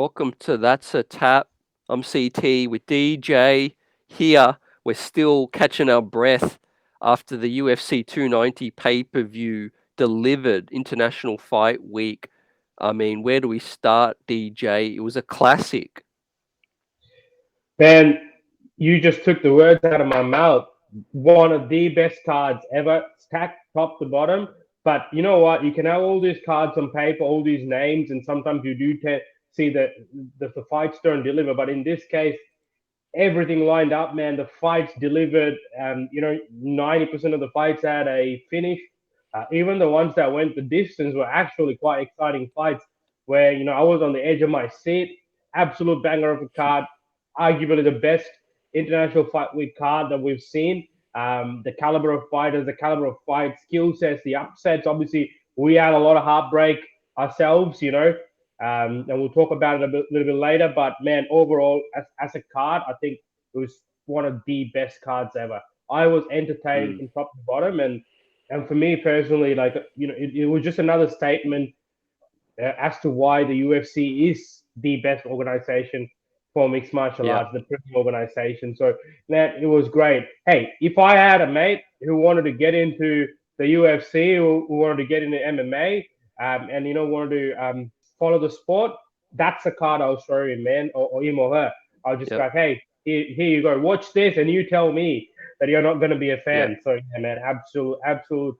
Welcome to That's a Tap. I'm CT with DJ here. We're still catching our breath after the UFC 290 pay-per-view delivered International Fight Week. I mean, where do we start, DJ? It was a classic. Ben, you just took the words out of my mouth. One of the best cards ever, stacked top to bottom. But you know what? You can have all these cards on paper, all these names, and sometimes you do see that the fights don't deliver. But in this case, everything lined up, man. The fights delivered. 90% of the fights had a finish. Even the ones that went the distance were actually quite exciting fights where, I was on the edge of my seat. Absolute banger of a card. Arguably the best international fight week card that we've seen. The caliber of fighters, the caliber of fight, skill sets, the upsets. Obviously, we had a lot of heartbreak ourselves. And we'll talk about it little bit later. But man, overall, as a card, I think it was one of the best cards ever. I was entertained Mm. from top to bottom, and for me personally, like it was just another statement as to why the UFC is the best organization for mixed martial Yeah. arts, the premium organization. So man, it was great. Hey, if I had a mate who wanted to get into the UFC, who wanted to get into MMA, and wanted to follow the sport, that's a card I'll show him, man, or him or her. I'll just Yep. go, hey, here you go, watch this, and you tell me that you're not going to be a Yep. fan. So yeah, man, absolute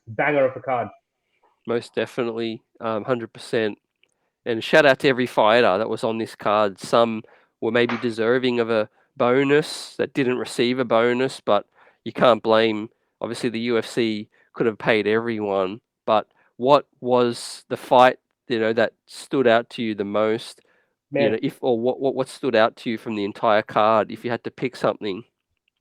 banger of a card. Most definitely. 100%. And shout out to every fighter that was on this card. Some were maybe deserving of a bonus that didn't receive a bonus, but you can't blame. Obviously, the UFC could have paid everyone. But what was the fight, that stood out to you the most? Man, If or what stood out to you from the entire card? If you had to pick something.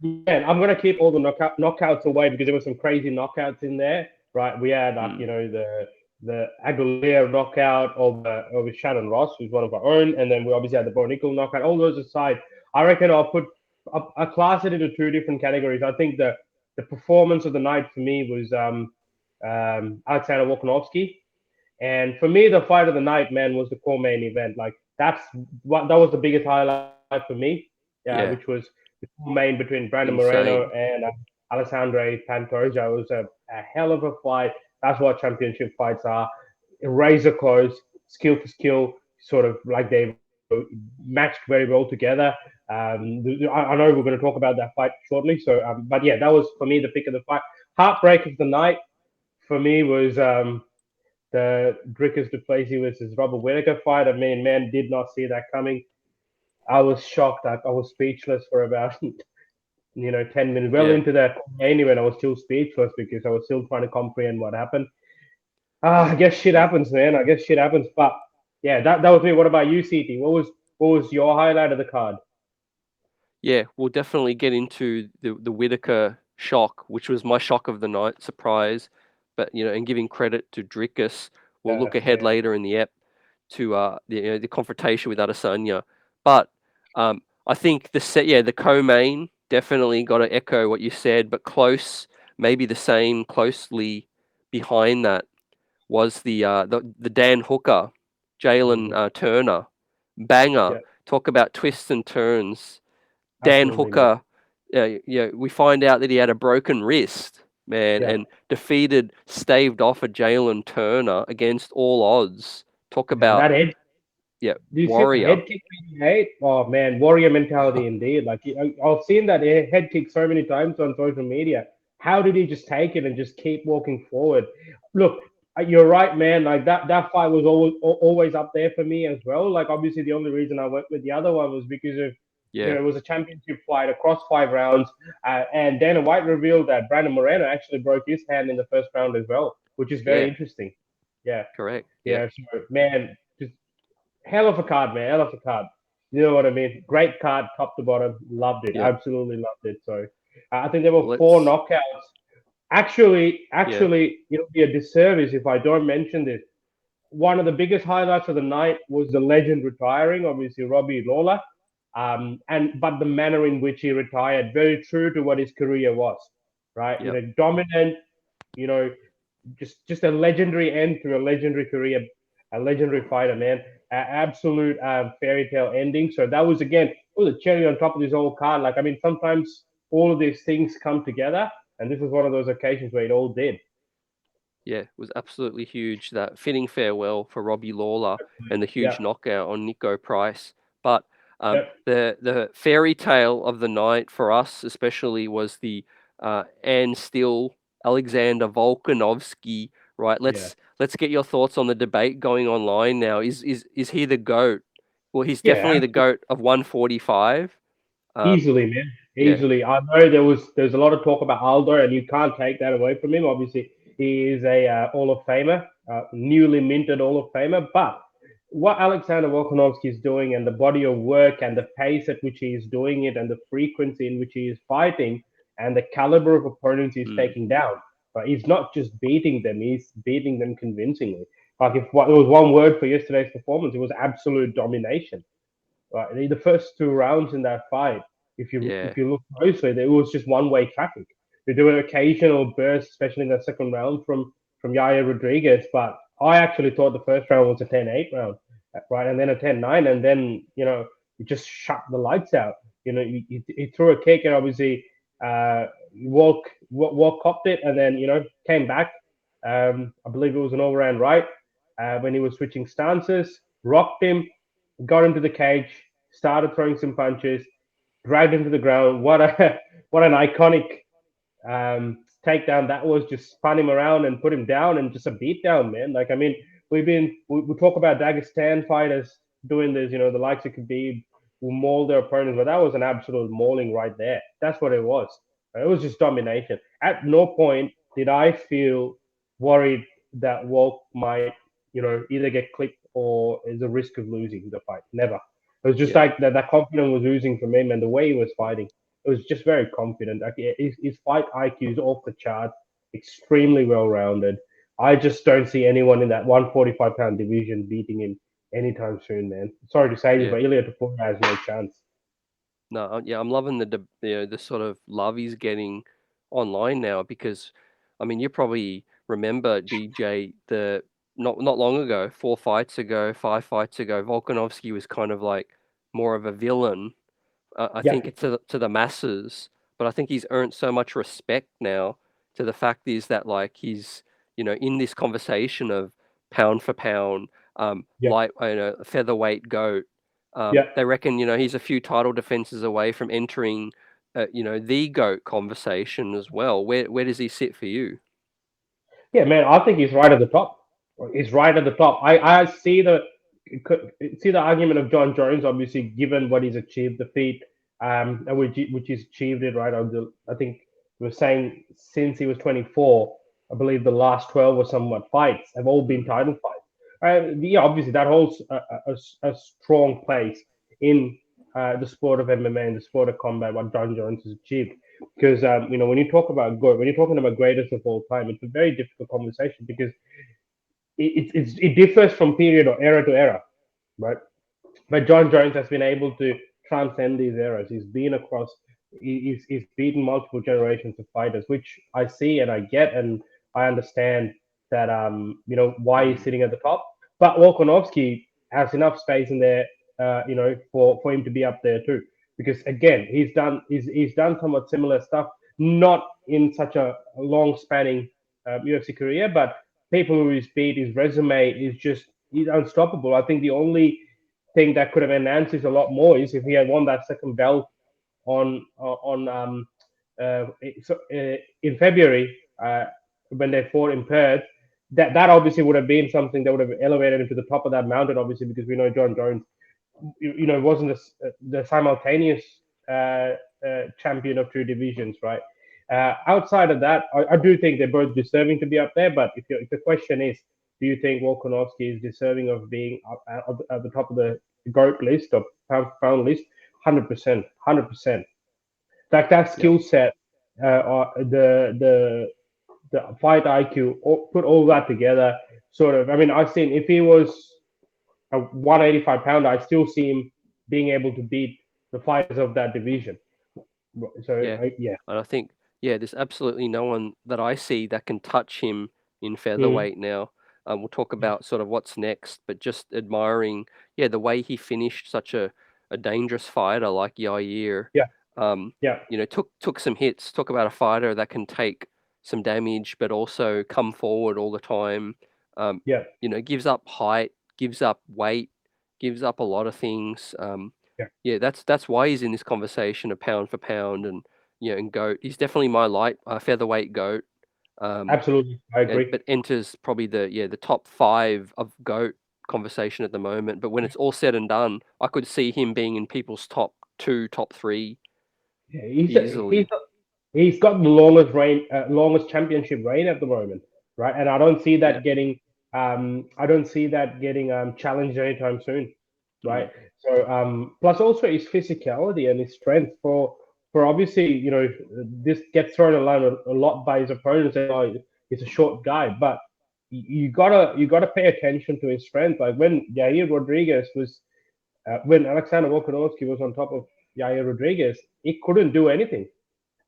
man, I'm gonna keep all the knockouts away because there were some crazy knockouts in there, right? We had like Mm. the Aguilera knockout over Shannon Ross, who's one of our own, and then we obviously had the Bo Nickel knockout. All those aside, I reckon I'll class it into two different categories. I think the performance of the night for me was Alexander Volkanovski, and for me the fight of the night, man, was the core main event. Like that was the biggest highlight for me, which was Yeah, main between Brandon Moreno insane. and Alessandro Pantoja. It was a hell of a fight. That's what championship fights are. Razor close, skill for skill, sort of like they matched very well together. I know we're going to talk about that fight shortly. But yeah, that was for me the pick of the fight. Heartbreak of the night for me was the Dricus du Plessis versus Robert Whittaker fight. I mean, man, did not see that coming. I was shocked. I was speechless for about 10 minutes. Well Yeah. into that anyway, I was still speechless because I was still trying to comprehend what happened. I guess shit happens, man. I guess shit happens. But yeah, that was me. What about you, CT? What was your highlight of the card? Yeah, we'll definitely get into the Whittaker shock, which was my shock of the night, surprise. But and giving credit to Dricus, we'll look ahead Yeah, later in the ep to the confrontation with Adesanya. But I think the co-main definitely got to echo what you said, but close, maybe the same, closely behind that was the Dan Hooker, Jalen mhm, Turner banger. yeah, Talk about twists and turns. Dan absolutely, man. Hooker, we find out that he had a broken wrist, man, Yeah, and staved off a Jalen Turner against all odds. Talk man. about, That head. yeah, Do you see that warrior. head kick being made? Oh man, warrior mentality indeed. Like I've seen that head kick so many times on social media. How did he just take it and just keep walking forward? Look, you're right, man. Like that fight was always up there for me as well. Like obviously the only reason I went with the other one was because of Yeah, it was a championship fight across 5 rounds, and Dana White revealed that Brandon Moreno actually broke his hand in the first round as well, which is very yeah, interesting. Yeah, correct. Yeah, yeah. So man, just hell of a card, man. Hell of a card. You know what I mean? Great card, top to bottom. Loved it. yeah. Absolutely loved it. So I think there were four Let's, knockouts. Actually, yeah, actually, it'll be a disservice if I don't mention this. One of the biggest highlights of the night was the legend retiring, obviously Robbie Lawler, but the manner in which he retired, very true to what his career was, right? yeah, Dominant, you know, just a legendary end to a legendary career, a legendary fighter, man. absolute fairy tale ending. So that was again, it was a cherry on top of this whole card. Like I mean, sometimes all of these things come together, and this was one of those occasions where it all did. Yeah, it was absolutely huge. That fitting farewell for Robbie Lawler and the Yeah, huge knockout on Nico Price. But yep, the fairy tale of the night for us, especially, was the Ann Still Alexander Volkanovski. Right, yeah, let's get your thoughts on the debate going online now. Is he the GOAT? Well, he's definitely yeah. the GOAT of 145. Easily, man. Yeah. Easily. I know there's a lot of talk about Aldo, and you can't take that away from him. Obviously, he is a Hall of Famer, newly minted Hall of Famer. But what Alexander Volkanovski is doing, and the body of work, and the pace at which he is doing it, and the frequency in which he is fighting, and the caliber of opponents he's Mm, taking down. But he's not just beating them; he's beating them convincingly. Like if there was one word for yesterday's performance, it was absolute domination. Right, the first two rounds in that fight, yeah. if you look closely, it was just one way traffic. There were occasional bursts, especially in that second round from Yaya Rodriguez, but I actually thought the first round was a 10-8 round, right, and then a 10-9, and then you just shut the lights out. He threw a kick, and obviously Walk copped it, and then came back. I believe it was an all-round right when he was switching stances, rocked him, got into the cage, started throwing some punches, dragged him to the ground. What a what an iconic takedown that was! Just spun him around and put him down, and just a beatdown, man. Like I mean, we talk about Dagestan fighters doing this, the likes of Khabib will maul their opponents, but that was an absolute mauling right there. That's what it was. It was just domination. At no point did I feel worried that Wolf might, either get clipped or is a risk of losing the fight. Never. It was just Yeah. like that confidence was oozing from him, and the way he was fighting, it was just very confident. Like his fight IQ is off the chart, extremely well rounded. I just don't see anyone in that 145-pound division beating him anytime soon, man. Sorry to say this, Yeah. but Ilya Topuria has no chance. No, yeah, I'm loving the sort of love he's getting online now because, I mean, you probably remember DJ the not long ago, 4 fights ago, 5 fights ago, Volkanovski was kind of like more of a villain. I Yeah, think it's to the masses, but I think he's earned so much respect now. To the fact is that like he's in this conversation of pound for pound, yeah, featherweight goat. yeah. They reckon he's a few title defenses away from entering, the goat conversation as well. Where does he sit for you? Yeah, man, I think he's right at the top. He's right at the top. I see the argument of John Jones, obviously, given what he's achieved, the feat, and which he's achieved it right. I think we were saying since he was 24, I believe the last 12 or somewhat fights have all been Mm, title fights. Yeah, obviously that holds a strong place in the sport of MMA and the sport of combat. What John Jones has achieved. Because when you talk about God, when you're talking about greatest of all time, it's a very difficult conversation because it differs from period or era to era, right? But John Jones has been able to transcend these eras. He's been across, he's beaten multiple generations of fighters, which I see and I get, and I understand that why he's mm, sitting at the top. But Volkanovski has enough space in there, for him to be up there too. Because again, he's done somewhat similar stuff, not in such a long spanning UFC career, but people who he's beat, his resume is just he's unstoppable. I think the only thing that could have enhanced this a lot more is if he had won that second belt on so, in February when they fought in Perth. That obviously would have been something that would have elevated him to the top of that mountain, obviously, because we know John Jones, wasn't the simultaneous champion of two divisions, right? Outside of that, I do think they're both deserving to be up there. But if the question is, do you think Volkanovski is deserving of being at the top of the GOAT list or pound for pound list? 100%, 100%. Like that yep. skill set, the fight IQ, put all that together. Sort of. I mean, I've seen if he was a 185 pounder, I still see him being able to beat the fighters of that division. So Yeah. yeah. And I think, yeah, there's absolutely no one that I see that can touch him in Mm. featherweight now. We'll talk about sort of what's next, but just admiring, the way he finished such a dangerous fighter like Yair. Yeah, Um, yeah, took some hits. Talk about a fighter that can take some damage, but also come forward all the time. yeah, Gives up height, gives up weight, gives up a lot of things. yeah. That's why he's in this conversation of pound for pound, and goat. He's definitely my light featherweight goat. Um, Absolutely, I agree. but enters probably the top five of GOAT conversation at the moment. But when it's all said and done, I could see him being in people's top two, top three Yeah, easily. he's got the longest championship reign at the moment, right? And I don't see Yeah. that getting challenged anytime soon, Mm. right? So plus also his physicality and his strength for obviously this gets thrown a lot by his opponents. And, he's a short guy, but you gotta pay attention to his strength. Like when Yair Rodriguez was when Alexander Volkanovski was on top of Yair Rodriguez, he couldn't do anything.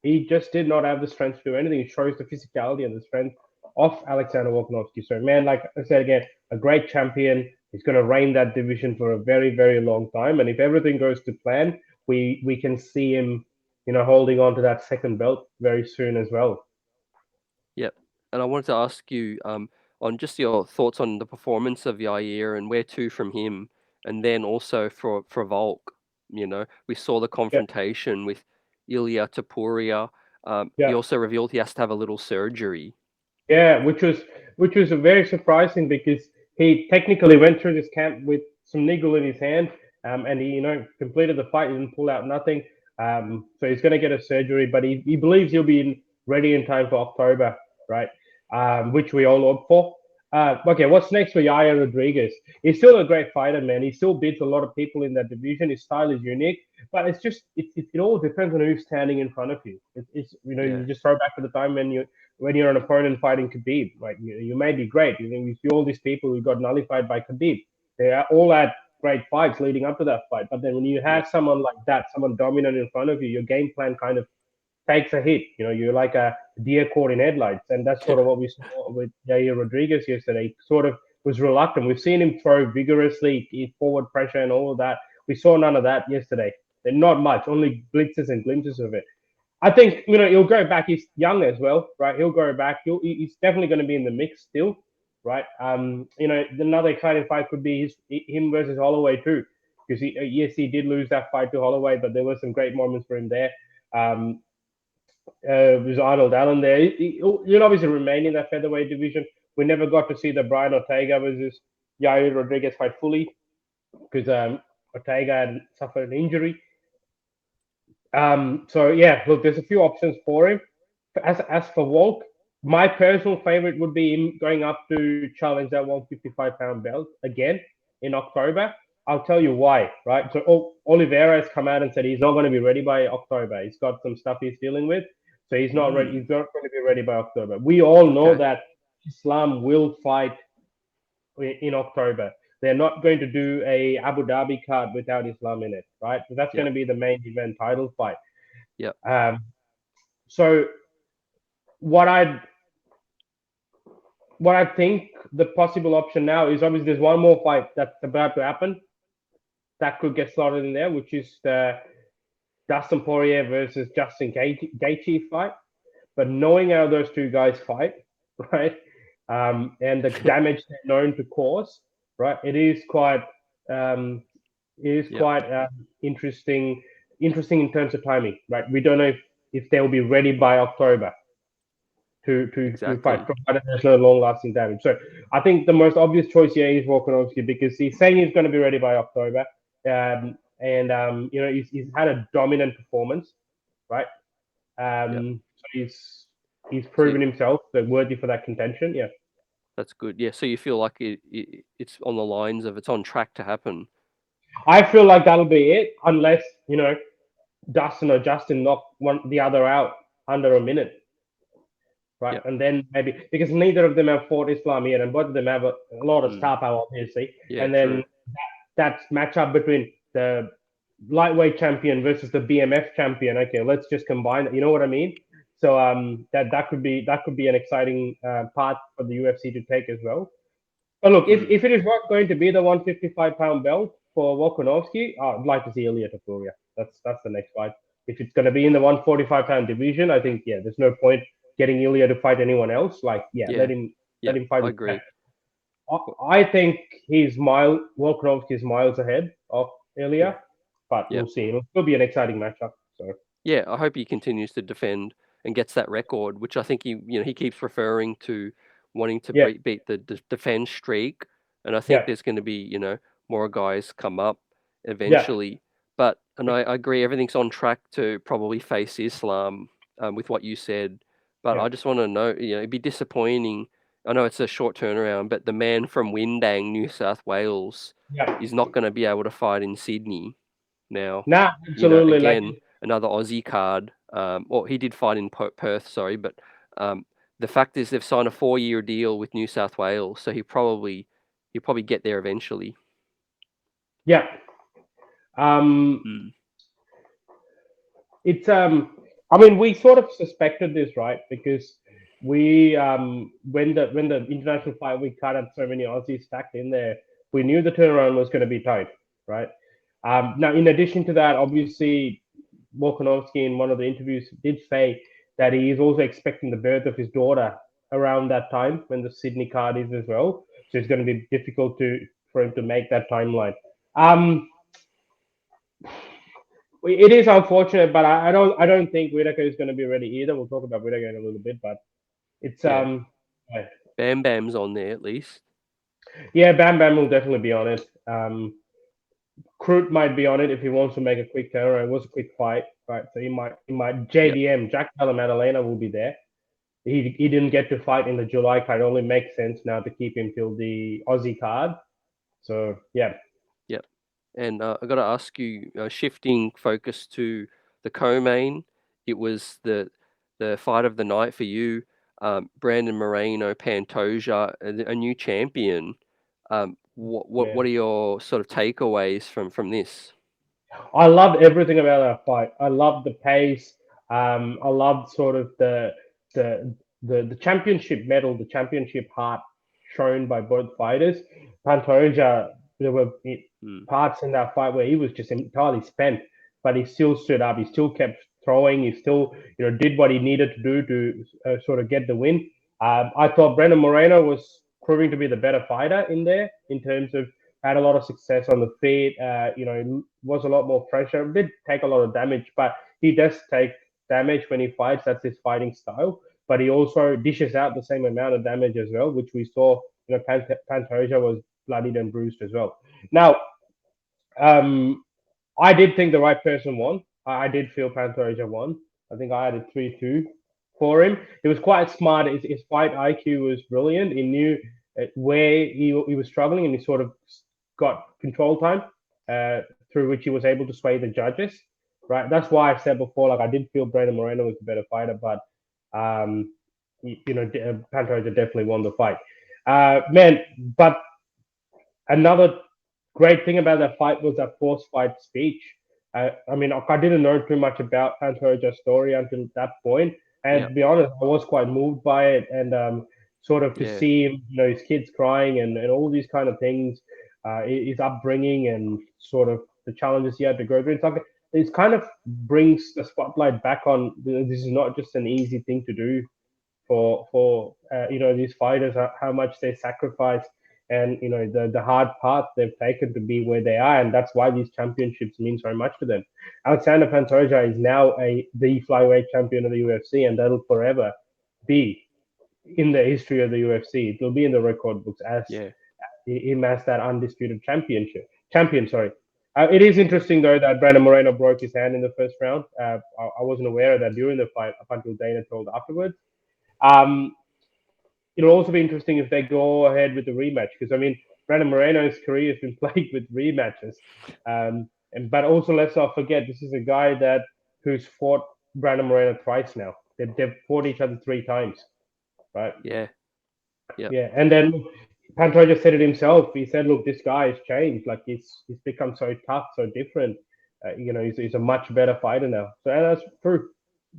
He just did not have the strength to do anything. It shows the physicality and the strength of Alexander Volkanovski. So, man, like I said again, a great champion. He's going to reign that division for a very, very long time. And if everything goes to plan, we can see him, holding on to that second belt very soon as well. Yep. And I wanted to ask you on just your thoughts on the performance of Yair and where to from him, and then also for Volk. We saw the Yeah, confrontation with Ilya Tapuria. He yeah. also revealed he has to have a little surgery. Yeah, which was very surprising because he technically went through this camp with some niggle in his hand, and he completed the fight. He didn't pull out nothing, so he's going to get a surgery, but he believes he'll be ready in time for October, right? Which we all hope for. Okay, what's next for Yair Rodriguez? He's still a great fighter, man. He still beats a lot of people in that division. His style is unique, but it all depends on who's standing in front of you. Yeah, You just throw back to the time when you're an opponent fighting Khabib. Like you may be great. You see all these people who got nullified by Khabib. They are all had great fights leading up to that fight. But then when you yeah, have someone like that, someone dominant in front of you, your game plan kind of takes a hit. You're like a deer caught in headlights, and that's yeah, sort of what we saw with Jair Rodriguez yesterday. He sort of was reluctant. We've seen him throw vigorously, forward pressure, and all of that. We saw none of that yesterday. And not much, only blitzes and glimpses of it. I think he'll go back. He's young as well, right? He'll go back. He's definitely going to be in the mix still, right? Another exciting fight could be him versus Holloway too, because yes, he did lose that fight to Holloway, but there were some great moments for him there. Um, was Arnold Allen there? He'll obviously remain in that featherweight division. We never got to see the Brian Ortega versus Yair Rodriguez fight fully because Ortega had suffered an injury. So yeah, look, there's a few options for him. As for Volk, my personal favorite would be him going up to challenge that 155-pound belt again in October. I'll tell you why, right? So Oliveira has come out and said he's not going to be ready by October. He's got some stuff he's dealing with, so he's not ready. mm, He's not going to be ready by October. We all know okay, that Islam will fight in October. They're not going to do a Abu Dhabi card without Islam in it, right? So that's going yep, to be the main event title fight. yep, Um, so what I what I think the possible option now is obviously there's one more fight that's about to happen that could get slotted in there, which is the Dustin Poirier versus Justin Gaethje fight. But knowing how those two guys fight, right, and the damage they're known to cause, right, um, it is yep, quite interesting. Interesting in terms of timing, right? We don't know if they'll be ready by October to fight, exactly. provided there's no long lasting damage. So I think the most obvious choice here is Volkanovski because he's saying he's going to be ready by October, and he's had a dominant performance, right? Yep. So he's So proven himself worthy for that contention. Yeah, that's good. Yeah. So you feel like it's on the lines of it's on track to happen. I feel like that'll be it, unless Dustin or Justin knock one the other out under a minute. Right? Yep. And then maybe because neither of them have fought Islam yet, and both of them have a lot of Mm, star power, obviously. yeah. And then True. that matchup between the lightweight champion versus the BMF champion. Okay, let's just combine it. You know what I mean? So that could be an exciting part for the UFC to take as well. But look, Mm, if it is not going to be the 155-pound belt for Volkanovski, I'd like to see Ilya Topuria. That's the next fight. If it's going to be in the 145-pound division, I think there's no point getting Ilya to fight anyone else. Like, yeah, let yeah, him fight I with agree. I think Volkanovski is miles ahead of Yeah, Ilya, but yeah. we'll see. It'll still be an exciting matchup. So Yeah, I hope he continues to defend and gets that record, which I think he keeps referring to wanting to yeah, beat the defense streak, and I think yeah, there's going to be more guys come up yeah, eventually. But and I agree, everything's on track to probably face Islam with what you said. But yeah, I just want to know, it'd be disappointing. I know it's a short turnaround, but the man from Windang, New South Wales, yeah. is not going to be able to fight in Sydney now. Nah, absolutely. Like, Again, another Aussie card. Well, he did fight in Perth, sorry, but um, the fact is they've signed a 4-year deal with New South Wales, so he'll probably get there eventually. yeah. Um, Mm. it's I mean, we sort of suspected this, right? Because we when the international fight week card had so many Aussies stacked in there, we knew the turnaround was going to be tight, right? Now, in addition to that, obviously, Volkanovski in one of the interviews did say that he is also expecting the birth of his daughter around that time when the Sydney card is as well. So it's going to be difficult for him to make that timeline. Um, it is unfortunate, but I don't think Whittaker is going to be ready either. We'll talk about Whittaker in a little bit, but it's Yeah, Bam Bam's on there at least. yeah, Bam Bam will definitely be on it. Crute might be on it if he wants to make a quick turnaround. It was a quick fight, right? So he might Yep, JDM Jack Della Maddalena will be there. He didn't get to fight in the July card. It only makes sense now to keep him till the Aussie card. So yeah, yep. And I got to ask you, shifting focus to the co-main, it was the fight of the night for you, Brandon Moreno, Pantoja, a new champion. What man. are your sort of takeaways from this? I loved everything about that fight. I loved the pace. I loved sort of the the championship medal, the championship heart shown by both fighters. Pantoja, there were Mm, parts in that fight where he was just entirely spent, but he still stood up. He still kept throwing. He still did what he needed to do to sort of get the win. I thought Brandon Moreno was proving to be the better fighter in there in terms of had a lot of success on the feet. Was a lot more pressure. Did take a lot of damage, but he does take damage when he fights. That's his fighting style. But he also dishes out the same amount of damage as well, which we saw. Pantoja was bloodied and bruised as well. Now, um, I did think the right person won. I did feel Pantoja won. I think I had a 3-2 for him. He was quite smart. His fight IQ was brilliant. He knew where he was struggling, and he sort of got control time through which he was able to sway the judges. Right. That's why I said before, like I did feel Brandon Moreno was the better fighter, but um, Pantoja definitely won the fight. Man, but another great thing about that fight was that forced fight speech. I mean, I didn't know too much about Pantoja's story until that point, and yeah, to be honest, I was quite moved by it, and sort of to yeah, see him, his kids crying and all these kind of things, his upbringing and sort of the challenges he had to go through. It's like it kind of brings the spotlight back on. This is not just an easy thing to do for these fighters, how much they sacrifice and the hard path they've taken to be where they are, and that's why these championships mean so much to them. Alexander Pantoja is now the flyweight champion of the UFC, and that'll forever be in the history of the UFC. It will be in the record books as yeah, him as that undisputed champion. Sorry. It is interesting though that Brandon Moreno broke his hand in the first round. I wasn't aware of that during the fight up until Dana told afterwards. Um, it'll also be interesting if they go ahead with the rematch because I mean Brandon Moreno's career has been plagued with rematches, but also let's not forget this is a guy who's fought Brandon Moreno twice now. They've fought each other 3 times, right? yeah, yeah, Yeah, and then Pantoja said it himself. He said, "Look, this guy has changed. Like he's become so tough, so different. He's a much better fighter now." So and that's true.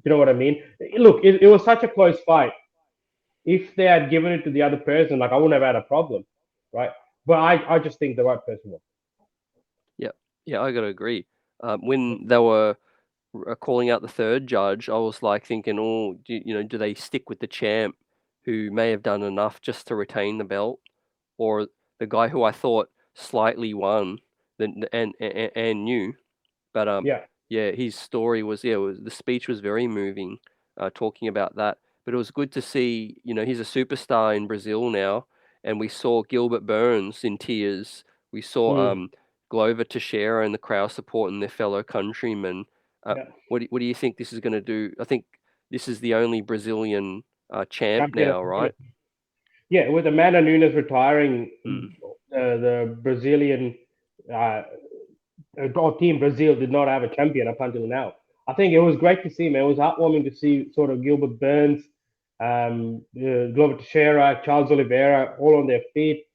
You know what I mean? Look, it was such a close fight if they had given it to the other person, like I wouldn't have had a problem, right? But I just think the right person won. Yeah, yeah, I gotta agree. When they were calling out the third judge, I was like thinking, oh, do they stick with the champ who may have done enough just to retain the belt, or the guy who I thought slightly won, and knew, but Yeah, yeah, his story was yeah, the speech was very moving, talking about that. But it was good to see, he's a superstar in Brazil now, and we saw Gilbert Burns in tears. We saw mm, Glover Teixeira and the crowd supporting their fellow countrymen. yeah. What do you think this is going to do? I think this is the only Brazilian champ Champion of now, the right? world. Yeah, with Amanda Nunes retiring, Mm. the Brazilian uh, Team Brazil did not have a champion up until now. I think it was great to see, man. It was heartwarming to see sort of Gilbert Burns, Glover Teixeira, Charles Oliveira, all on their feet,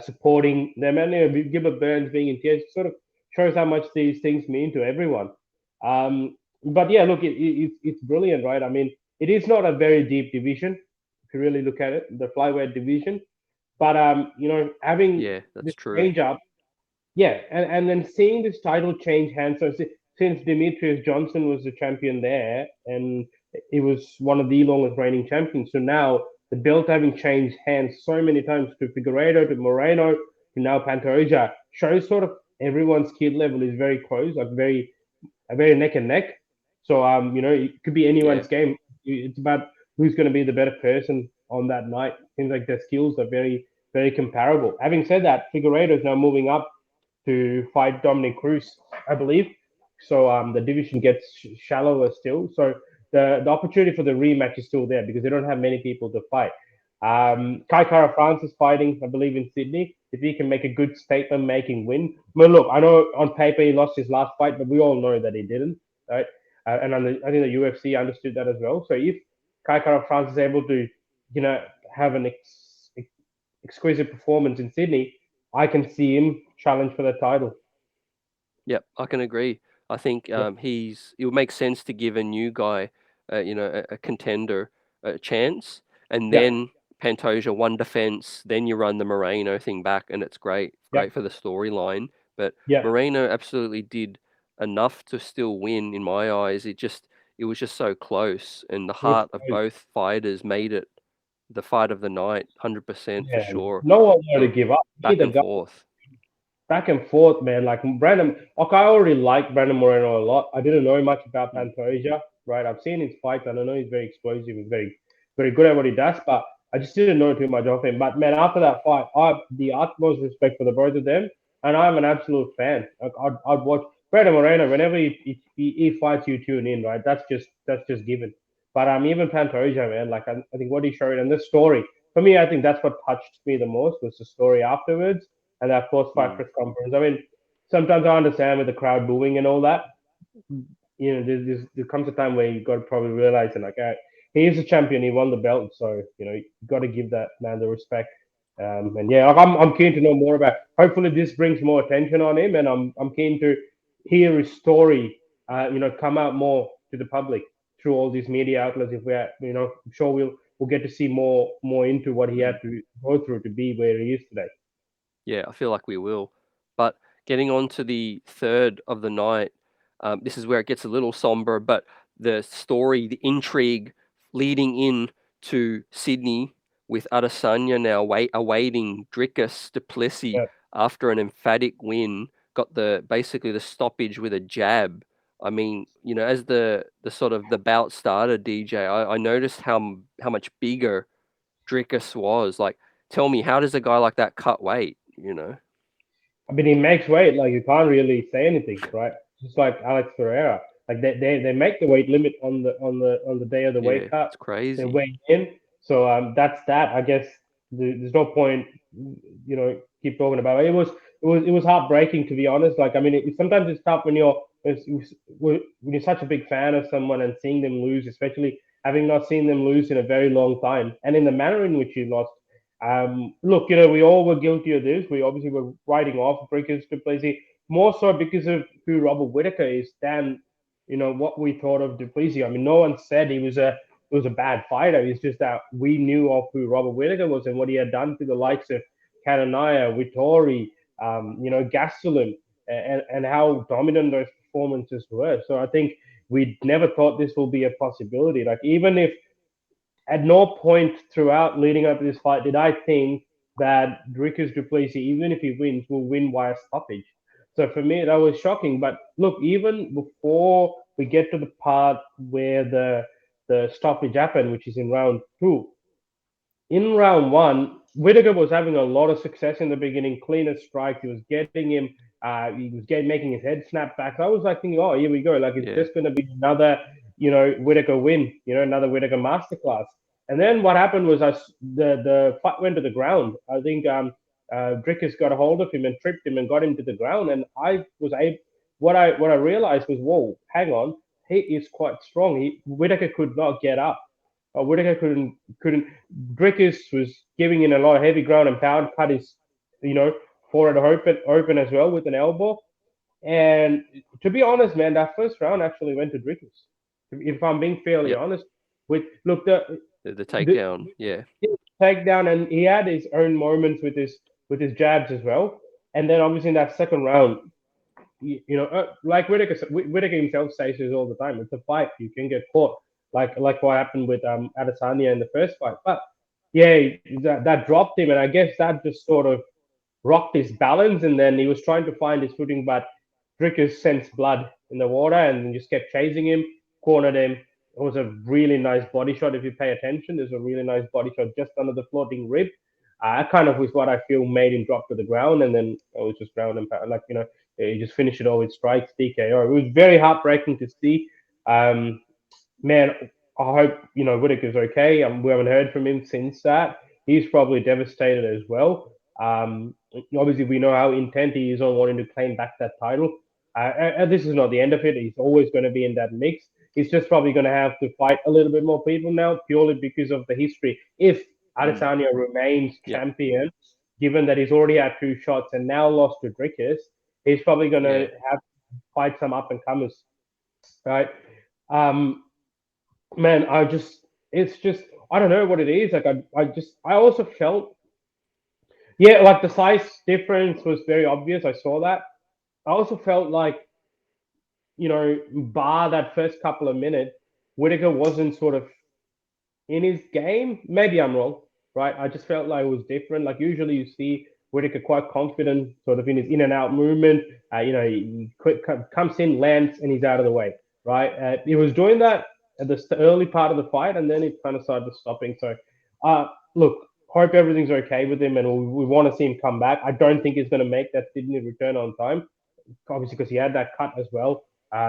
supporting them. And Gilbert Burns being in tears sort of shows how much these things mean to everyone. But yeah, look, it's brilliant, right? I mean, it is not a very deep division if you really look at it, the flyweight division. But having Yeah, that's this true. change up, yeah, and then seeing this title change hands. So since Demetrius Johnson was the champion there, and he was one of the longest reigning champions, so now the belt having changed hands so many times to Figueiredo, to Moreno, to now Pantoja, shows sort of everyone's skill level is very close, like very neck and neck. So it could be Yeah, anyone's game. It's about who's going to be the better person on that night. Seems like their skills are very comparable. Having said that, Figueiredo is now moving up to fight Dominic Cruz, I believe. So the division gets shallower still. So the opportunity for the rematch is still there because they don't have many people to fight. Kai Kara France is fighting, I believe, in Sydney. If he can make a good statement-making win, I mean, look, I know on paper he lost his last fight, but we all know that he didn't, right? And I think the UFC understood that as well. So if Kai Kara France is able to, have an exquisite performance in Sydney, I can see him challenge for the title. yep, I can agree. I think Yeah, it would make sense to give a new guy, a contender a chance, and yeah, then Pantoja one defense, then you run the Moreno thing back, and it's yeah, great for the storyline. But yeah. Moreno absolutely did enough to still win in my eyes. It was just so close, and the It was heart of close. both fighters made it the fight of the night, 100% for Yeah, sure. no one wanted Uh, to give up. back Neither and guy. forth. Back and forth, man. Like Brandon, like I already like Brandon Moreno a lot. I didn't know much about Mm, Pantoja, right? I've seen his fights, and I know he's very explosive. He's very good at what he does, but I just didn't know too much of him. But man, after that fight, I have the utmost respect for the both of them, and I'm an absolute fan. Like I'd watch Brandon Moreno whenever he fights. You tune in, right? That's just given. But even Pantoja, man, like I think what he showed and the story for me, I think that's what touched me the most was the story afterwards and that post-fight mm. press conference. I mean, sometimes I understand with the crowd booing and all that. There comes a time where you got to probably realize and like, he is a champion. He won the belt, so you got to give that man the respect. And yeah, I'm keen to know more about. Hopefully, this brings more attention on him, and I'm keen to hear his story. Come out more to the public through all these media outlets. If we're, I'm sure we'll get to see more into what he had Mm. to go through to be where he is today. Yeah, I feel like we will. But getting on to the third of the night, this is where it gets a little somber, but the story, the intrigue leading in to Sydney with Adesanya now awaiting Dricus du Plessis Yeah. after an emphatic win, got basically the stoppage with a jab. I mean, as the sort of the bout started, DJ, I noticed how much bigger Dricus was. Like, tell me, how does a guy like that cut weight? I mean, he makes weight. Like you can't really say anything, right? Just like Alex Ferreira. Like they make the weight limit on the day of the weight Yeah, cut. it's They crazy. weigh in. So that's that. I guess there's no point, keep talking about it. It was heartbreaking to be honest. Like I mean, sometimes it's tough when you're such a big fan of someone and seeing them lose, especially having not seen them lose in a very long time, and in the manner in which you lost. Look, we all were guilty of this. We obviously were writing off Brickers to Plessis more so because of who Robert Whittaker is than what we thought of Duplessis. I mean, no one said he was a bad fighter. It's just that we knew of who Robert Whittaker was and what he had done to the likes of Kananaya, Vittori, Gastelum, and how dominant those performances were. So I think we never thought this will be a possibility. Like even if at no point throughout leading up to this fight did I think that Dricus du Plessis, even if he wins, will win via stoppage. So for me, that was shocking. But look, even before we get to the part where the stoppage happened, which is in round two, in round one, Whittaker was having a lot of success in the beginning, cleaner strike. He was getting him. He was making his head snap back. So I was like thinking, oh, here we go. Like it's Yeah. just going to be another, Whittaker win. Another Whittaker masterclass. And then what happened was the fight went to the ground. I think Drickus got a hold of him and tripped him and got him to the ground. And I was able. What I realized was, whoa, hang on, he is quite strong. Whittaker could not get up. Whittaker couldn't. Drickus was giving in a lot of heavy ground and pound, cut his, forehead open as well with an elbow. And to be honest, man, that first round actually went to Drickus. If I'm being fairly Yep. honest, with look The the takedown. Yeah. takedown, and he had his own moments with his jabs as well. And then obviously in that second round, like Whittaker himself says this all the time. It's a fight. You can get caught, like what happened with Adesanya in the first fight. But yeah, that dropped him, and I guess that just sort of rocked his balance, and then he was trying to find his footing, but Drickus sensed blood in the water and just kept chasing him, cornered him. It was a really nice body shot. If you pay attention, there's a really nice body shot just under the floating rib. That kind of was what I feel made him drop to the ground, and then it was just ground and pound. He just finished it all with strikes, DKO. It was very heartbreaking to see. Man, I hope Whittaker's okay. We haven't heard from him since that. He's probably devastated as well. Obviously, we know how intent he is on wanting to claim back that title. And this is not the end of it. He's always going to be in that mix. He's just probably going to have to fight a little bit more people now, purely because of the history. If Adesanya remains Yep. champion, given that he's already had two shots and now lost to Drickus, he's probably going to Yeah. have to fight some up and comers, right? Man, it's just, I don't know what it is. Like I also felt, yeah, like the size difference was very obvious. I saw that. I also felt like, bar that first couple of minutes, Whittaker wasn't sort of in his game. Maybe I'm wrong, right? I just felt like it was different. Like usually you see Whittaker quite confident, sort of in his in and out movement. He comes in, lands, and he's out of the way, right? He was doing that at the early part of the fight, and then he kind of started stopping. So, look, hope everything's okay with him, and we want to see him come back. I don't think he's going to make that Sydney return on time, obviously because he had that cut as well.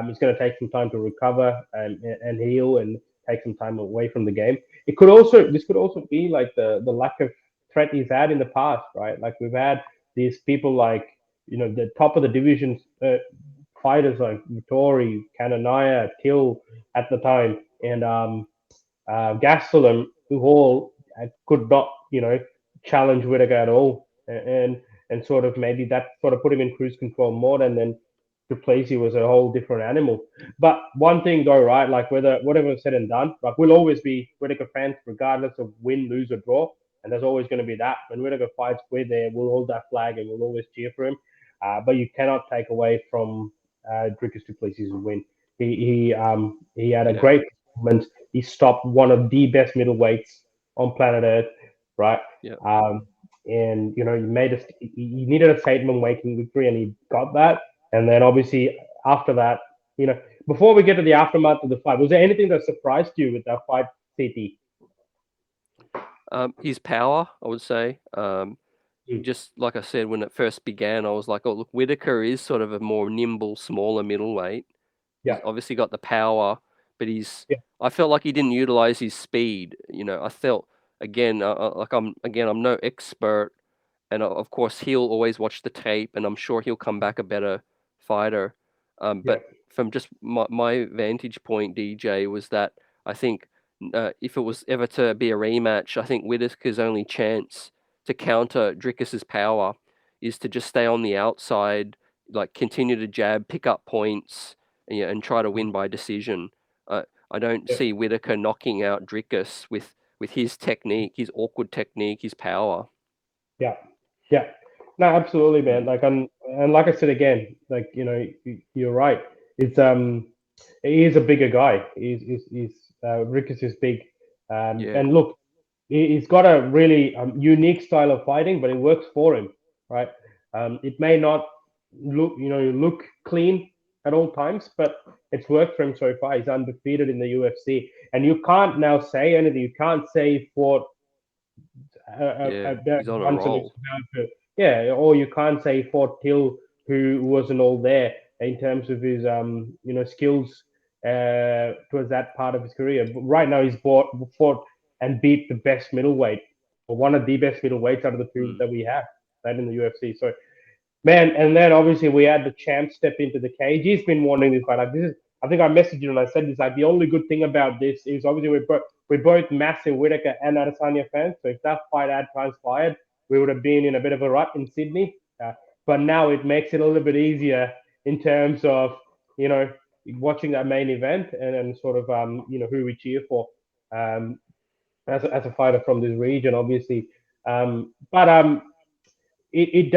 He's going to take some time to recover and heal and take some time away from the game. This could also be like the lack of threat he's had in the past, right? Like we've had these people like the top of the division fighters like Vittori, Kananaya, Till at the time, and Gastelum, who all could not challenge Whittaker at all, and sort of maybe that sort of put him in cruise control more, and then Plessis was a whole different animal. But one thing though, right? Like whatever said and done, like we'll always be Whittaker fans, regardless of win, lose, or draw. And there's always going to be that. When Whittaker fights, we're there. We'll hold that flag and we'll always cheer for him. But you cannot take away from Dricus du Plessis' win. He had a Yeah. great performance. He stopped one of the best middleweights on planet Earth, right? Yeah. And he needed a statement making victory, and he got that. And then obviously after that, before we get to the aftermath of the fight, was there anything that surprised you with that fight, CT? His power, I would say. Mm. Just like I said, when it first began, I was like, oh, look, Whittaker is sort of a more nimble, smaller middleweight. Yeah, He's obviously got the power, but yeah, I felt like he didn't utilize his speed. I felt, again, I'm no expert. And of course, he'll always watch the tape, and I'm sure he'll come back a better fighter. yeah, But from just my vantage point, DJ, was that I think if it was ever to be a rematch, I think Whittaker's only chance to counter Dricus's power is to just stay on the outside, like continue to jab, pick up points, and try to win by decision. I don't yeah, see Whittaker knocking out Dricus with his technique, his awkward technique, his power. yeah. Yeah, no, absolutely, man. Like, and like I said again, like, you're right. It's he is a bigger guy. Rickus is big, Yeah, and look, he's got a really unique style of fighting, but it works for him, right? It may not look clean at all times, but it's worked for him so far. He's undefeated in the UFC, and you can't now say anything. You can't say he fought yeah, he's on a once and he's roll. about to, yeah, or you can't say he fought Till, who wasn't all there in terms of his skills towards that part of his career. But right now, fought and beat the best middleweight, or one of the best middleweights out of the two Mm. that we have, right, in the UFC. So, man, and then obviously we had the champ step into the cage. He's been wanting this fight. Like, this is, I think I messaged you and I said this. Like, the only good thing about this is obviously we're both massive Whittaker and Adesanya fans. So if that fight had transpired, we would have been in a bit of a rut in Sydney. But now it makes it a little bit easier in terms of you know watching that main event and sort of who we cheer for um, as a fighter from this region, obviously. But it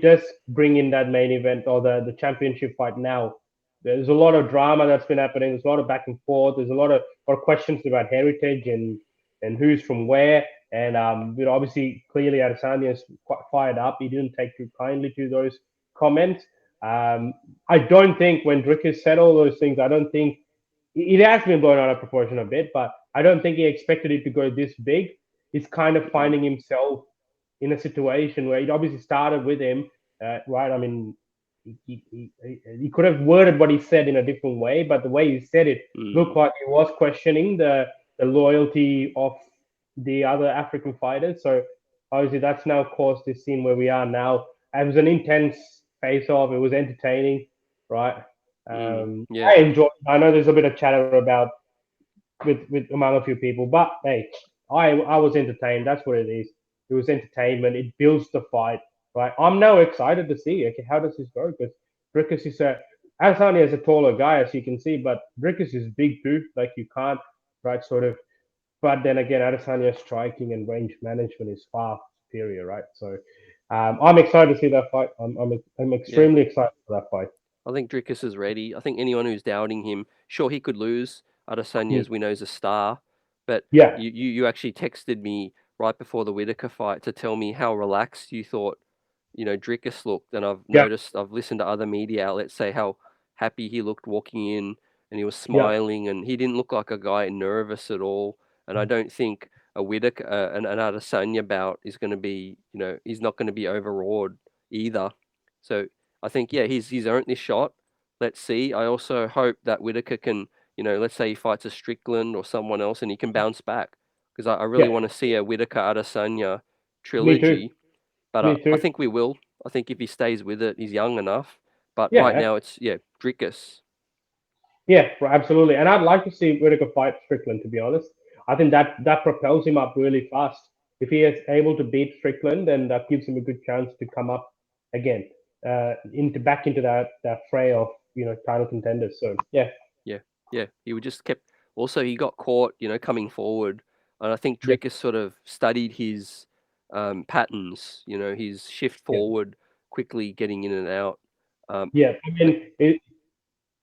does bring in that main event or the championship fight now. There's a lot of drama that's been happening. There's a lot of back and forth. There's a lot of questions about heritage and who's from where. And obviously, clearly, Adesanya is quite fired up. He didn't take too kindly to those comments. Um, I don't think when Drickus said all those things, I don't think it has been blown out of proportion a bit, but I don't think he expected it to go this big. He's kind of Mm. finding himself in a situation where it obviously started with him, right? I mean, he could have worded what he said in a different way, but the way he said it looked Mm. like he was questioning the loyalty of the other African fighters. So obviously that's now caused this scene where we are now. It was an intense face-off. It was entertaining, right? Mm. Um, Yeah, I enjoyed. I know there's a bit of chatter about with among a few people, but hey, I was entertained. That's what it is. It was entertainment. It builds the fight, right? I'm now excited to see, okay, how does this go? Because Brickus is Asani is a taller guy, as you can see, but Brickus is big too. Like, you can't, right, sort of. But then again, Adesanya's striking and range management is far superior, right? So I'm excited to see that fight. I'm yeah. extremely excited for that fight. I think Drickus is ready. I think anyone who's doubting him, sure, he could lose. Adesanya, Mm. as we know, is a star, but Yeah, you actually texted me right before the Whittaker fight to tell me how relaxed you thought, Drickus looked, and I've yeah, noticed, I've listened to other media outlets say how happy he looked walking in, and he was yeah, smiling, and he didn't look like a guy nervous at all. And I don't think a Whittaker, an Adesanya bout is going to be, he's not going to be overawed either. So I think, yeah, he's earned this shot. Let's see. I also hope that Whittaker can, let's say he fights a Strickland or someone else, and he can bounce back, because I really yeah. want to see a Whittaker Adesanya Me too. trilogy. But Me I too. think we will. I think if he stays with it, he's young enough. But right Yeah, now, it's, yeah, Drickus. yeah, absolutely. And I'd like to see Whittaker fight Strickland, to be honest. I think that propels him up really fast. If he is able to beat Strickland, then that gives him a good chance to come up again, into back into that fray of title contenders. So yeah, Yeah, yeah. He would just kept. Also, he got caught, coming forward, and I think yeah, Drickus sort of studied his patterns. His shift yeah, forward, quickly getting in and out. Um, yeah. I but mean,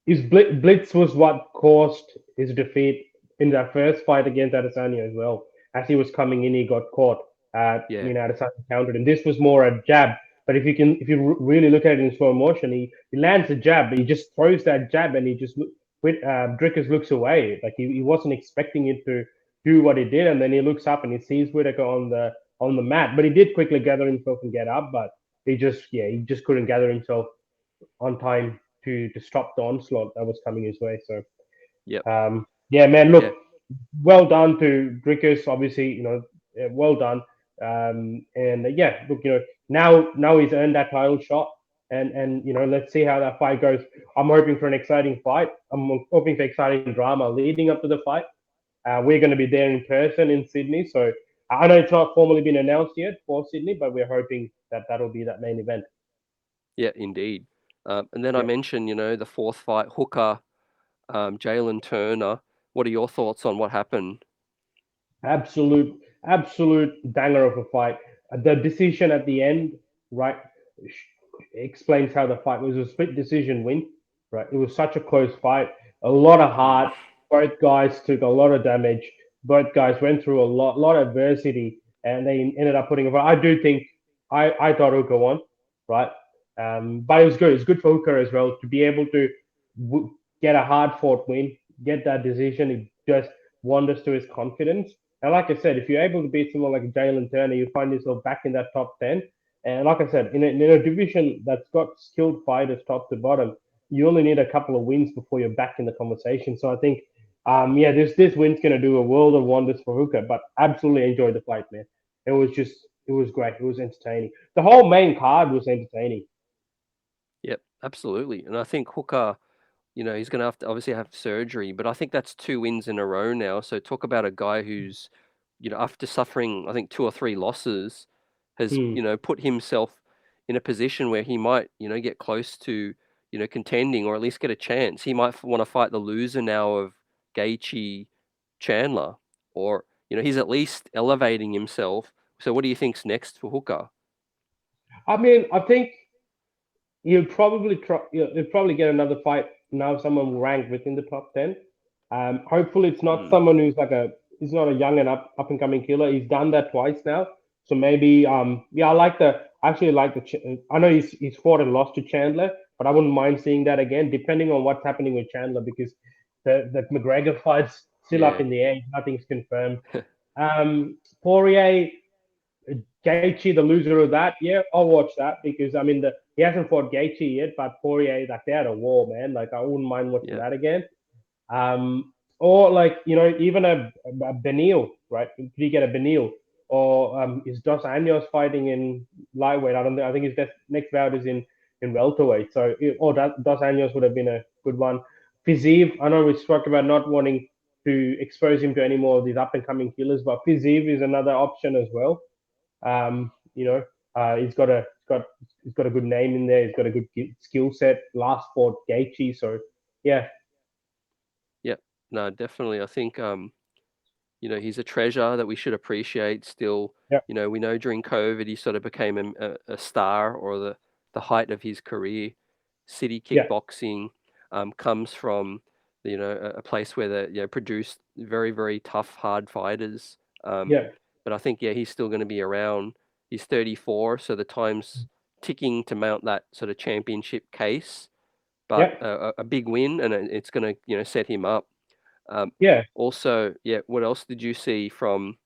his blitz was what caused his defeat in that first fight against Adesanya as well. As he was coming in, he got caught. yeah, Adesanya countered, and this was more a jab. But if you really look at it in slow motion, he lands a jab, but he just throws that jab, and he just Drickers looks away, like he wasn't expecting it to do what he did, and then he looks up and he sees Whittaker on the mat, but he did quickly gather himself and get up, but he just couldn't gather himself on time to stop the onslaught that was coming his way. So yep, yeah, man, yeah, look, well done to Drickers. Obviously, well done. And yeah, look, now he's earned that title shot, and let's see how that fight goes. I'm hoping for an exciting fight. I'm hoping for exciting drama leading up to the fight. We're going to be there in person in Sydney, so I know it's not formally been announced yet for Sydney, but we're hoping that that'll be that main event. yeah, indeed. And then I Yeah. mentioned, the fourth fight, Hooker, Jalen Turner. What are your thoughts on what happened? Absolute banger of a fight. The decision at the end. right, explains how the fight was a split decision win, right? It was such a close fight, a lot of heart. Both guys took a lot of damage. Both guys went through a lot of adversity, and they ended up putting. I do think I thought Hooker won, right? But it was good. It's good for Hooker as well to be able to get a hard fought win, get that decision. It just wonders to his confidence. And like I said, if you're able to beat someone like Jalen Turner, you find yourself back in that top 10. And like I said, in a division that's got skilled fighters top to bottom, you only need a couple of wins before you're back in the conversation. So I think, yeah, this win's going to do a world of wonders for Hooker. But absolutely enjoyed the fight, man. It was great. It was entertaining. The whole main card was entertaining. Yep, absolutely. And I think Hooker, he's going to obviously have surgery, but I think that's 2 wins in a row now. So talk about a guy who's, after suffering, I think 2 or 3 losses, has, Hmm. put himself in a position where he might, get close to, contending or at least get a chance. He might want to fight the loser now of Gaethje Chandler, or, he's at least elevating himself. So what do you think's next for Hooker? I mean, I think he'll probably try. He'll probably get another fight now. Someone will rank within the top 10. Hopefully, it's not Mm, someone who's like a. He's not a young and up and coming killer. He's done that twice now. So maybe yeah, I like the. I actually like the. I know he's fought and lost to Chandler, but I wouldn't mind seeing that again, depending on what's happening with Chandler, because the McGregor fight's still up yeah. in the air. Nothing's confirmed. Poirier, Gaethje, the loser of that, yeah, I'll watch that because I mean he hasn't fought Gaethje yet, but Poirier, like they're at a war, man. Like I wouldn't mind watching Yeah. that again. Or like even a Benil, right? Could you get a Benil? Or is Dos Anjos fighting in lightweight? I don't think. I think his next bout is in welterweight. So or Dos Anjos would have been a good one. Fiziev, I know we spoke about not wanting to expose him to any more of these up and coming killers, but Fiziev is another option as well. Um, you know, he's got a good name in there. He's got a good skill set. Last fought Gaethje, so yeah, Yep. No, definitely. I think he's a treasure that we should appreciate still. yeah, We know during COVID he sort of became a star, or the height of his career. City yeah, Kickboxing comes from a place where they produced very, very tough, hard fighters. yeah, But I think he's still going to be around. He's 34, so the time's ticking to mount that sort of championship case. But yeah, a big win, and it's going to set him up. Um, yeah. Also, yeah, what else did you see from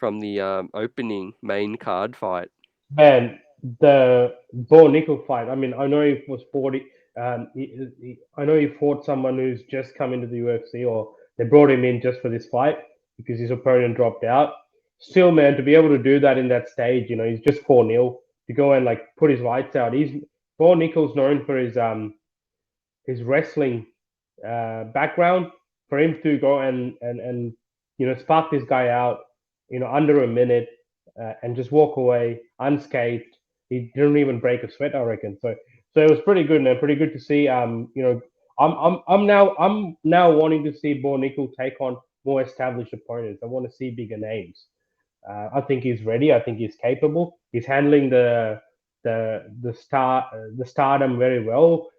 the opening main card fight? Man, the Bo Nickel fight. I mean, I know he was 40. I know he fought someone who's just come into the UFC, or they brought him in just for this fight because his opponent dropped out. Still, man, to be able to do that in that stage, he's just 4-0 to go and like put his lights out. Bo Nickel's known for his wrestling background. For him to go and spark this guy out, under a minute and just walk away unscathed. He didn't even break a sweat, I reckon. So it was pretty good, man. Pretty good to see. I'm now wanting to see Bo Nickel take on more established opponents. I want to see bigger names. I think he's ready. I think he's capable. He's handling the stardom very well.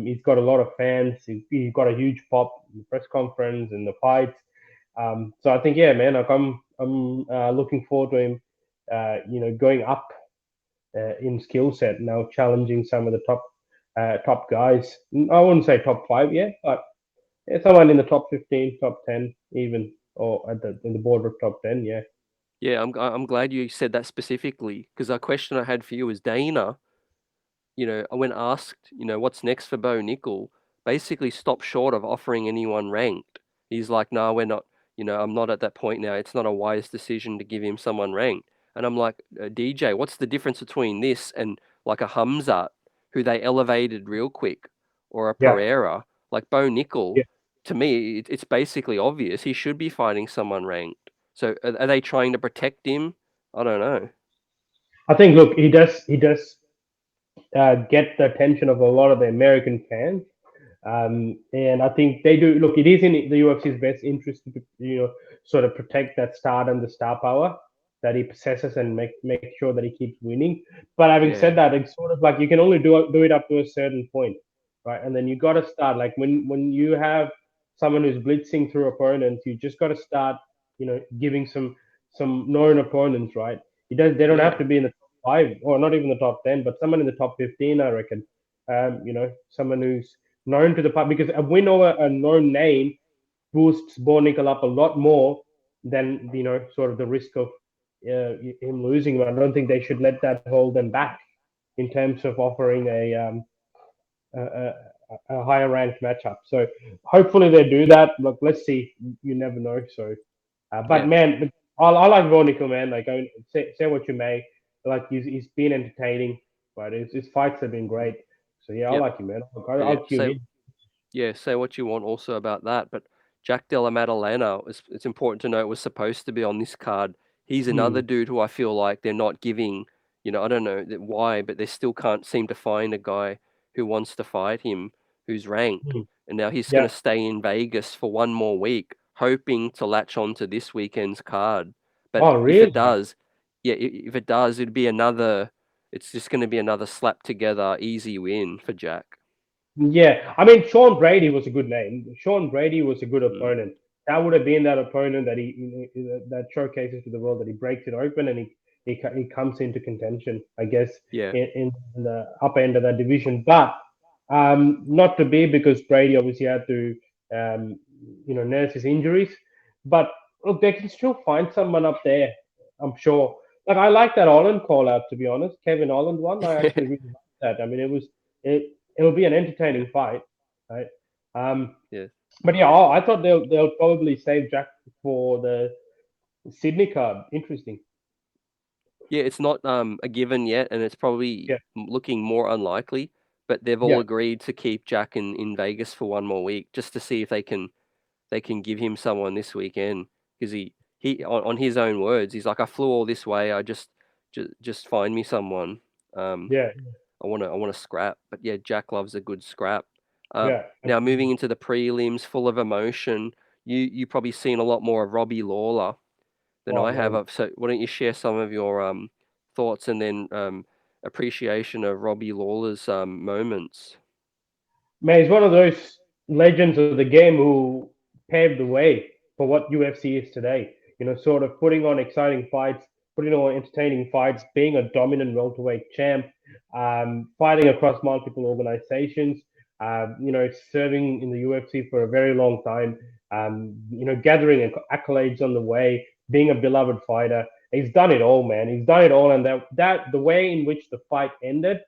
He's got a lot of fans. He's got a huge pop in the press conference and the fights. So I think, yeah, man, like I'm looking forward to him, going up in skill set now, challenging some of the top guys. I wouldn't say top 5 yet, but yeah, someone in the top 15, top 10, even, or in the border of top 10. Yeah, Yeah, I'm glad you said that specifically, because a question I had for you is Dana. When asked, what's next for Bo Nickel, basically stopped short of offering anyone ranked. He's like, no, we're not. I'm not at that point now. It's not a wise decision to give him someone ranked. And I'm like, DJ, what's the difference between this and like a Hamzat, who they elevated real quick, or a yeah, Pereira? Like Bo Nickel, yeah. to me, it's basically obvious he should be fighting someone ranked. So are they trying to protect him? I don't know. I think, look, he does get the attention of a lot of the American fans. And I think they do. Look, it is in the UFC's best interest to, sort of protect that stardom, the star power. that he possesses and make sure that he keeps winning. But having Yeah, said that, it's sort of like you can only do it up to a certain point, right? And then you got to start like when you have someone who's blitzing through opponents, you just got to start, giving some known opponents, right? They don't have yeah, to be in the top five or not even the top 10, but someone in the top 15, I reckon. Someone who's known to the public because a win over a known name boosts Bornickel up a lot more than sort of the risk of him losing. I don't think they should let that hold them back in terms of offering a, a higher ranked matchup. So hopefully they do that. Look, let's see. You never know. So, but yeah, man, I like Bornickel, man. Like, say what you may, like he's been entertaining, but his fights have been great. So yeah, I yep, like him, man. yeah. I'll tune in. Yeah, say what you want also about that, but Jack Della Maddalena, it's important to note, was supposed to be on this card. He's another Hmm. dude who I feel like they're not giving, I don't know why, but they still can't seem to find a guy who wants to fight him who's ranked. Hmm. And now he's going Yeah. to stay in Vegas for one more week, hoping to latch on to this weekend's card. But Oh, if it really? does, yeah, if it does, it's just going to be another slap together easy win for Jack. Yeah, I mean, Sean Brady was a good name. Sean Brady was a good Mm, opponent. That would have been that opponent that that showcases to the world that he breaks it open and he comes into contention, I guess, yeah. in the upper end of that division. But not to be because Brady obviously had to nurse his injuries. But look, they can still find someone up there. I'm sure. Like I like that Holland call out, to be honest. Kevin Holland one. I actually really like that. I mean, it'll be an entertaining fight, right? Um, Yeah. but yeah, I thought they'll probably save Jack for the Sydney card. Interesting. Yeah, it's not a given yet, and it's probably Yeah, looking more unlikely. But they've all yeah, agreed to keep Jack in Vegas for one more week, just to see if they can give him someone this weekend. Because he on his own words, he's like, I flew all this way. I just find me someone. Um, yeah, I want to scrap. But yeah, Jack loves a good scrap. yeah. Now moving into the prelims, full of emotion. You probably seen a lot more of Robbie Lawler than Oh I have. man, So why don't you share some of your thoughts and then appreciation of Robbie Lawler's moments? man, he's one of those legends of the game who paved the way for what UFC is today. Sort of putting on exciting fights, putting on entertaining fights, being a dominant welterweight champ, fighting across multiple organizations. Serving in the UFC for a very long time. Gathering accolades on the way, being a beloved fighter. He's done it all, man. He's done it all, and that the way in which the fight ended,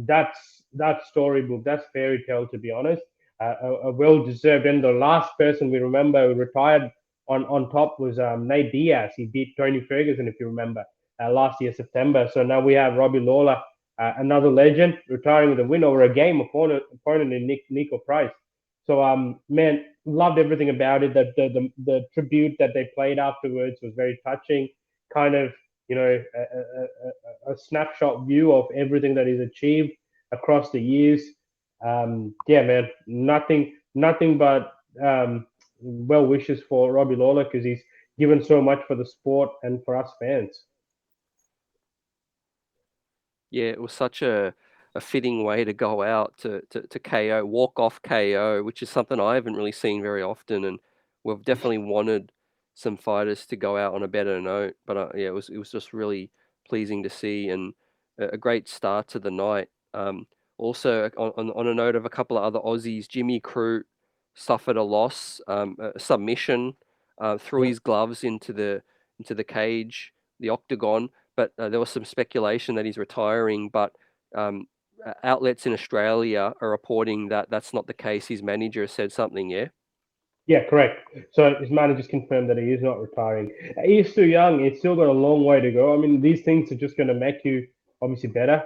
that's storybook, that's fairy tale, to be honest. A well deserved. And the last person we remember who retired on top was Nate Diaz. He beat Tony Ferguson, if you remember, last year September. So now we have Robbie Lawler, another legend, retiring with a win over a game opponent in Nico Price. So man, loved everything about it. That the tribute that they played afterwards was very touching. Kind of a snapshot view of everything that he's achieved across the years. Yeah, man, nothing but well wishes for Robbie Lawler because he's given so much for the sport and for us fans. Yeah, it was such a fitting way to go out to KO, walk off KO, which is something I haven't really seen very often, and we've definitely wanted some fighters to go out on a better note. But yeah, it was just really pleasing to see and a great start to the night. Also on a note of a couple of other Aussies, Jimmy Crute suffered a loss, a submission, threw Yeah, his gloves into the cage, the octagon, but there was some speculation that he's retiring. But um, outlets in Australia are reporting that that's not the case. His manager said something. Yeah, yeah, correct. So his manager's confirmed that he is not retiring. He's still young. He's still got a long way to go. I mean, these things are just going to make you obviously better.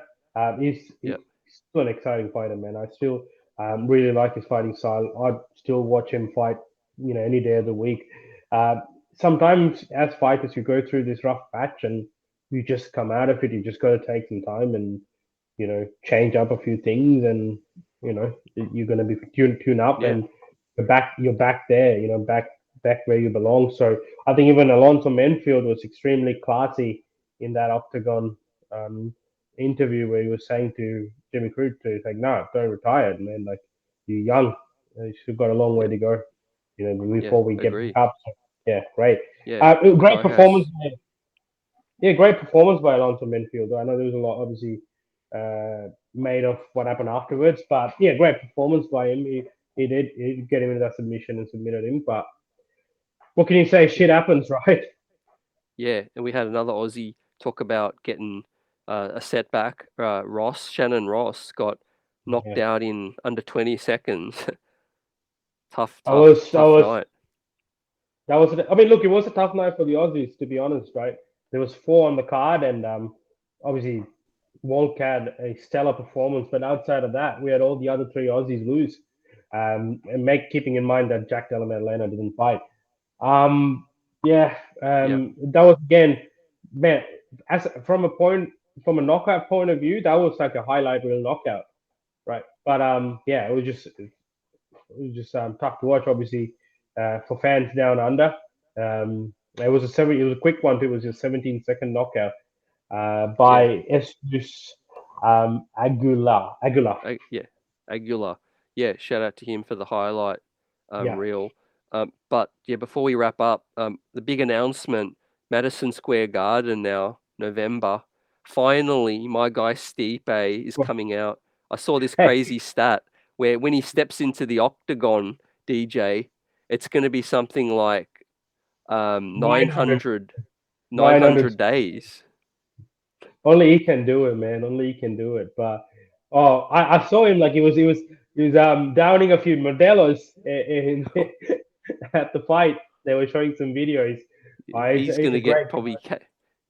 He's yeah, still an exciting fighter, man. I still really like his fighting style. I'd still watch him fight, any day of the week. Uh, Sometimes as fighters, you go through this rough patch and you just come out of it. You just got to take some time and change up a few things, and you're going to be tune up, yeah, and you're back there, back respect where you belong. So I think even Alonso Menfield was extremely classy in that octagon interview where he was saying to Jimmy Crute to like, no, don't retire, man. Like you're young, you still got a long way Yeah. to go. Yeah. Before we get back Agree. up. So, yeah, great. Yeah. Great Guy performance. has. Yeah, great performance by Alonso Menfield. I know there was a lot, obviously, made of what happened afterwards, but yeah, great performance by him. He did get him into that submission and submitted him. But what can you say? Yeah. Shit happens, right? Yeah. And we had another Aussie talk about getting a setback. Shannon Ross got knocked Yeah. out in under 20 seconds. tough, I tough, was, I tough was. night. That was. I mean, look, it was a tough night for the Aussies, to be honest, right? There was four on the card, and obviously, Volk had a stellar performance. But outside of that, we had all the other three Aussies lose. And keeping in mind that Jack Della Maddalena didn't fight. Um, yeah, Yeah. that was again, man. As from a knockout point of view, that was like a highlight reel knockout, right? But yeah, it was just tough to watch, obviously, for fans down under. It was a quick one too. It was a 17-second knockout Yeah. by Jesus Aguilar. Yeah. Aguilar. Yeah. Shout out to him for the highlight Yeah. reel. But yeah, before we wrap up, the big announcement: Madison Square Garden now, November. Finally, my guy Stipe is coming out. I saw this Hey, crazy stat where when he steps into the octagon, DJ, it's going to be something like 900, 900, 900. 900 days. Only he can do it, man. Only he can do it. But I saw him like he was downing a few Modelos in at the fight. They were showing some videos. He's He's going a to get great probably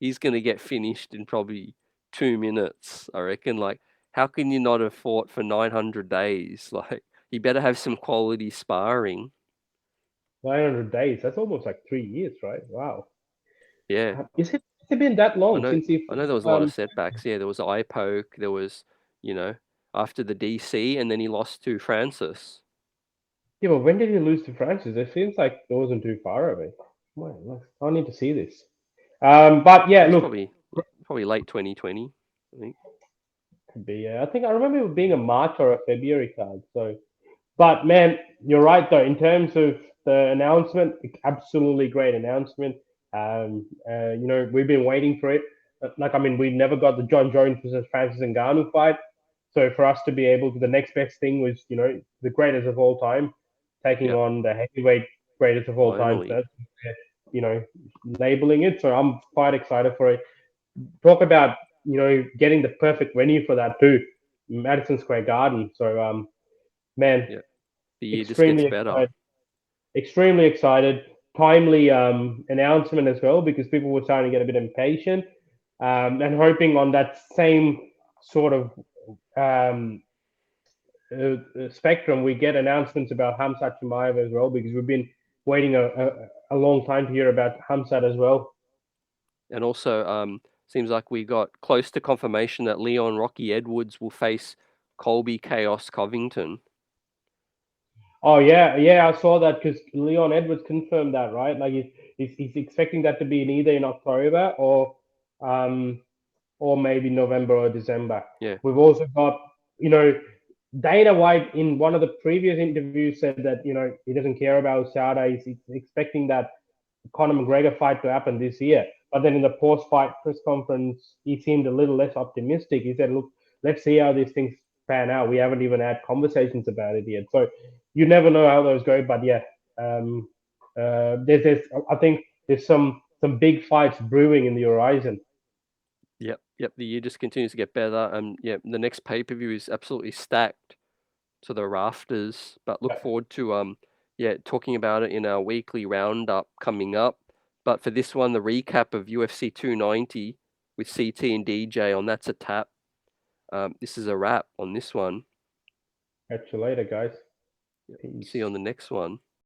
he's going to get finished in probably 2 minutes, I reckon. Like, how can you not have fought for 900 days? Like, you better have some quality sparring. 900 days. That's almost like 3 years, right? Wow. Yeah, Has it been that I long know. since he? I know there was a lot of setbacks. Yeah, there was eye poke. There was, you know, after the DC, and then he lost to Francis. Yeah, but when did he lose to Francis? It seems like it wasn't too far away. Well, I need to see this. But It yeah, was look, probably late 2020, I think. could be. I think I remember it being a March or a February card. So, but man, you're right though. In terms of the announcement, absolutely great announcement. We've been waiting for it. Like, I mean, we never got the John Jones versus Francis Ngannou fight. So for us to be able to, the next best thing was, the greatest of all time, taking Yeah, on the heavyweight greatest of all time. So finally. that's, you know, labeling it. So I'm quite excited for it. Talk about, getting the perfect venue for that too, Madison Square Garden. So, man, Yeah, the year just gets extremely better. excited. Extremely excited. Timely announcement as well because people were starting to get a bit impatient and hoping on that same sort of um, spectrum we get announcements about Hamzat Chimaev as well because we've been waiting a long time to hear about Hamzat as well. And also, seems like we got close to confirmation that Leon Rocky Edwards will face Colby Chaos Covington. Oh yeah, I saw that because Leon Edwards confirmed that, right? Like he's expecting that to be either in October um or maybe November or December. Yeah, We've also got, you know, Dana White in one of the previous interviews said that, he doesn't care about USADA. He's expecting that Conor McGregor fight to happen this year. But then in the post-fight press conference, he seemed a little less optimistic. He said, "Look, let's see how these things pan out. We haven't even had conversations about it yet, so you never know how those go." But yeah, I think there's some big fights brewing in the horizon. yep. The year just continues to get better. Yeah, the next pay per view is absolutely stacked to the rafters. But look forward to talking about it in our weekly roundup coming up. But for this one, the recap of UFC 290 with CT and DJ on That's a Tap. This is a wrap on this one. Catch you later, guys. Yep. See you Peace. on the next one.